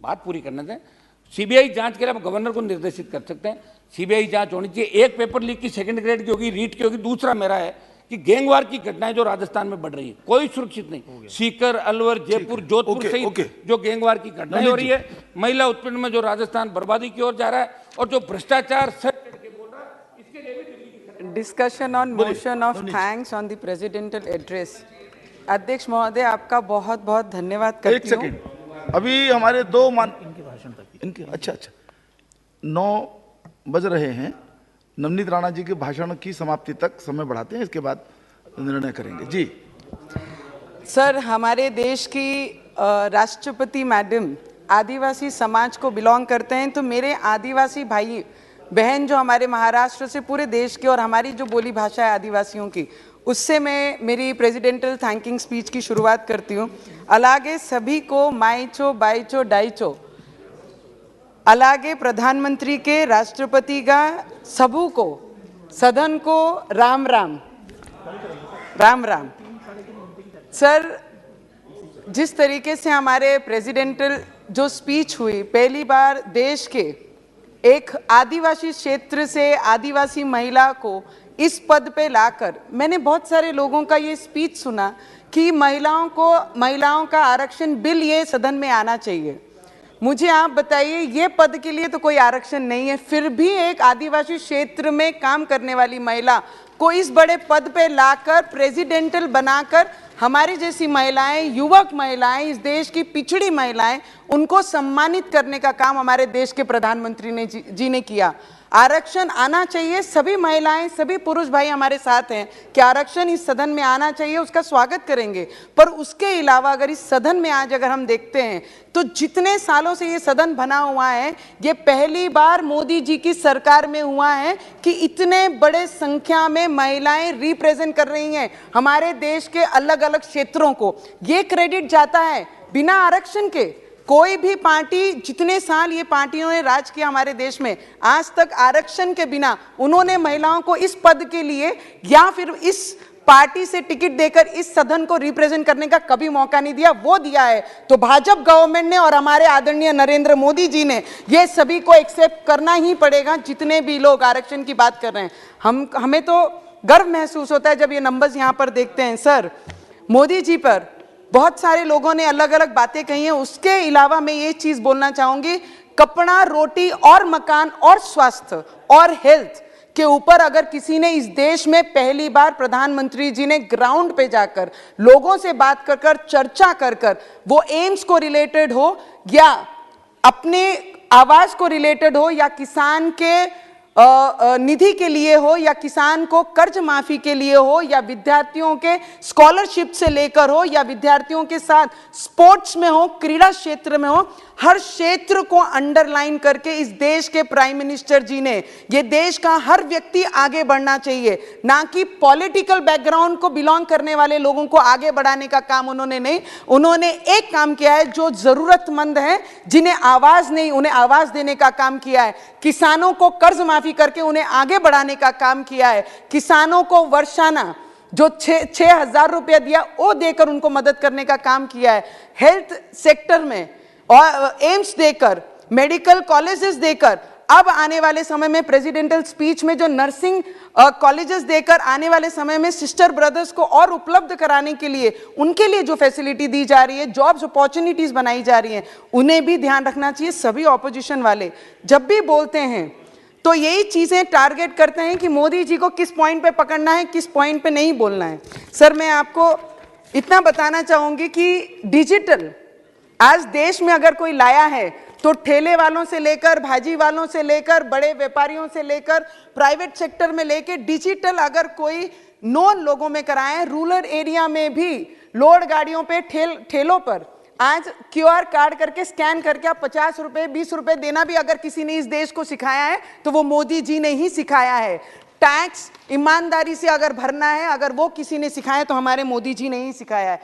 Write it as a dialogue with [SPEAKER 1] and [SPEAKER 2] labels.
[SPEAKER 1] बात पूरी करने दें। सीबीआई जांच के लिए आप गवर्नर को निर्देशित कर सकते हैं, सीबीआई जांच होनी चाहिए। एक पेपर लीक की सेकंड ग्रेड की होगी, रीट की होगी। दूसरा मेरा है कि गैंगवार की घटनाएं जो राजस्थान में बढ़ रही है, कोई सुरक्षित नहीं। सीकर, अलवर, जयपुर, जोधपुर सहित जो गैंगवार की घटनाएं हो रही है, महिला उत्पीड़न में जो राजस्थान बर्बादी की ओर जा रहा है, और जो भ्रष्टाचार
[SPEAKER 2] discussion on motion of thanks on the presidential address. अध्यक्ष महोदय, आपका बहुत बहुत धन्यवाद करती हूं।
[SPEAKER 3] एक सेकंड, अभी हमारे दो इनके भाषण तक इनके अच्छा 9 बज रहे हैं। नवनीत राणा जी के भाषण की समाप्ति तक समय बढ़ाते हैं, इसके बाद निर्णय करेंगे। जी
[SPEAKER 2] सर, हमारे देश की राष्ट्रपति मैडम आदिवासी समाज को बिलोंग करते हैं, तो मेरे आदिवासी भाई बहन जो हमारे महाराष्ट्र से पूरे देश के, और हमारी जो बोली भाषा है आदिवासियों की, उससे मैं मेरी प्रेसिडेंटल थैंकिंग स्पीच की शुरुआत करती हूँ। अलागे सभी को माइचो बाइचो डाइचो, अलागे प्रधानमंत्री के, राष्ट्रपति का, सबू को, सदन को राम राम राम राम। सर, जिस तरीके से हमारे प्रेसिडेंटल जो स्पीच हुई, पहली बार देश के एक आदिवासी क्षेत्र से आदिवासी महिला को इस पद पे लाकर, मैंने बहुत सारे लोगों का ये स्पीच सुना कि महिलाओं का आरक्षण बिल ये सदन में आना चाहिए। मुझे आप बताइए, ये पद के लिए तो कोई आरक्षण नहीं है, फिर भी एक आदिवासी क्षेत्र में काम करने वाली महिला को इस बड़े पद पे लाकर, प्रेसिडेंटल बनाकर, हमारी जैसी महिलाएं, युवक महिलाएं, इस देश की पिछड़ी महिलाएं, उनको सम्मानित करने का काम हमारे देश के प्रधानमंत्री जी ने किया। आरक्षण आना चाहिए, सभी महिलाएं, सभी पुरुष भाई हमारे साथ हैं कि आरक्षण इस सदन में आना चाहिए, उसका स्वागत करेंगे। पर उसके अलावा अगर इस सदन में आज अगर हम देखते हैं तो जितने सालों से ये सदन बना हुआ है, ये पहली बार मोदी जी की सरकार में हुआ है कि इतने बड़े संख्या में महिलाएं रिप्रेजेंट कर रही हैं हमारे देश के अलग अलग क्षेत्रों को। ये क्रेडिट जाता है बिना आरक्षण के। कोई भी पार्टी, जितने साल ये पार्टियों ने राज किया हमारे देश में, आज तक आरक्षण के बिना उन्होंने महिलाओं को इस पद के लिए या फिर इस पार्टी से टिकट देकर इस सदन को रिप्रेजेंट करने का कभी मौका नहीं दिया। वो दिया है तो भाजपा गवर्नमेंट ने और हमारे आदरणीय नरेंद्र मोदी जी ने, ये सभी को एक्सेप्ट करना ही पड़ेगा। जितने भी लोग आरक्षण की बात कर रहे हैं, हमें तो गर्व महसूस होता है जब ये नंबर्स यहाँ पर देखते हैं। सर, मोदी जी पर बहुत सारे लोगों ने अलग अलग बातें कही हैं, उसके अलावा मैं ये चीज बोलना चाहूंगी, कपड़ा, रोटी और मकान और स्वास्थ्य और हेल्थ के ऊपर अगर किसी ने इस देश में पहली बार प्रधानमंत्री जी ने ग्राउंड पे जाकर लोगों से बात कर कर, चर्चा कर कर, वो एम्स को रिलेटेड हो या अपने आवास को रिलेटेड हो या किसान के निधि के लिए हो या किसान को कर्ज माफी के लिए हो या विद्यार्थियों के स्कॉलरशिप से लेकर हो या विद्यार्थियों के साथ स्पोर्ट्स में हो, क्रीड़ा क्षेत्र में हो, हर क्षेत्र को अंडरलाइन करके इस देश के प्राइम मिनिस्टर जी ने, ये देश का हर व्यक्ति आगे बढ़ना चाहिए, ना कि पॉलिटिकल बैकग्राउंड को बिलोंग करने वाले लोगों को आगे बढ़ाने का काम उन्होंने नहीं। उन्होंने एक काम किया है, जो जरूरतमंद है, जिन्हें आवाज नहीं, उन्हें आवाज देने का काम किया है। किसानों को कर्ज माफी करके उन्हें आगे बढ़ाने का काम किया है। किसानों को वर्षाना जो 6,000 रुपया दिया, वो देकर उनको मदद करने का काम किया है। हेल्थ सेक्टर में और एम्स देकर, मेडिकल कॉलेजेस देकर, अब आने वाले समय में प्रेसिडेंटल स्पीच में जो नर्सिंग कॉलेजेस देकर आने वाले समय में सिस्टर ब्रदर्स को और उपलब्ध कराने के लिए, उनके लिए जो फैसिलिटी दी जा रही है, जॉब्स अपॉर्चुनिटीज बनाई जा रही हैं, उन्हें भी ध्यान रखना चाहिए। सभी ऑपोजिशन वाले जब भी बोलते हैं तो यही चीजें टारगेट करते हैं कि मोदी जी को किस पॉइंट पे पकड़ना है, किस पॉइंट पे नहीं बोलना है। सर, मैं आपको इतना बताना चाहूंगी कि डिजिटल आज देश में अगर कोई लाया है तो ठेले वालों से लेकर, भाजी वालों से लेकर, बड़े व्यापारियों से लेकर, प्राइवेट सेक्टर में लेकर, डिजिटल अगर कोई नॉन लोगों में कराए, रूरल एरिया में भी लोड गाड़ियों पे, ठेलों पर आज QR कार्ड करके स्कैन करके आप 50 रुपए 20 रुपए देना भी अगर किसी ने इस देश को सिखाया है तो वो मोदी जी ने ही सिखाया है। टैक्स ईमानदारी से अगर भरना है, अगर वो किसी ने सिखाया तो हमारे मोदी जी ने ही सिखाया है।